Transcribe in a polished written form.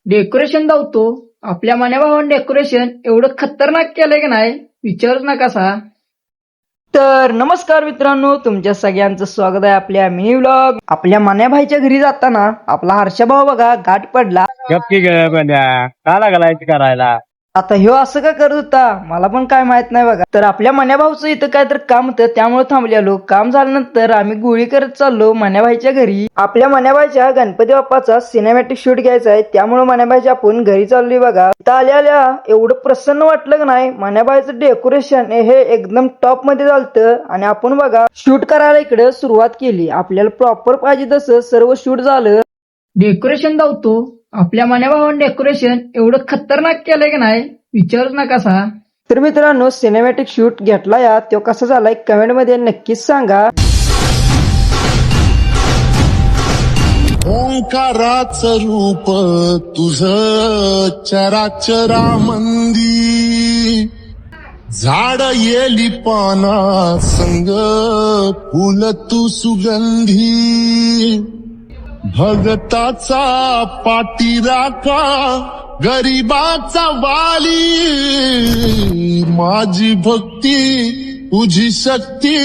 Decoration धावतो. आपल्या मान्यभावानं decoration एवढं खतरनाक केलंय की नाही विचारूच नका सा. तर नमस्कार मित्रांनो, तुमच्या सगळ्यांचं स्वागत आहे आपल्या मिनी व्लॉग. आपल्या मान्याभाईच्या घरी जाताना आपला हर्षा भाऊ बघा गाठ पडला. गपकी का लागलाय करायला? आता ह्यो असं का करत होता मला पण काय माहित नाही बघा. तर आपल्या मान्याभाऊचं इथं काय तर काम होतं त्यामुळे थांबलेलो. काम झाल्यानंतर आम्ही गोळी करत चाललो मान्याभाईच्या घरी. आपल्या मान्याभाईच्या गणपती बाप्पाचा सिनेमॅटिक शूट घ्यायचा आहे त्यामुळे मान्याभाईच्या आपण घरी चाललोय बघा. इथं आल्या एवढं प्रसन्न वाटलं का नाही. मान्याभाईचं डेकोरेशन हे एकदम टॉप मध्ये झालतं आणि आपण बघा शूट करायला इकडे सुरुवात केली. आपल्याला प्रॉपर पाहिजे तसं सर्व शूट झालं. डेकोरेशन धावतो. आपल्या मान्यभावानं डेकोरेशन एवढं खतरनाक केलंय की नाही विचारूच नका सा. तर मित्रांनो, सिनेमॅटिक शूट घेतला या तो कसा झालाय कमेंट मध्ये नक्कीच सांगा. ओंकाराचं रूप तुझं चराचरामंदी, झाड येली पाना संग फुल तू सुगंधी, भगताचा पाठीराखा गरीबाचा वाली, माझी भक्ती तुझी शक्ती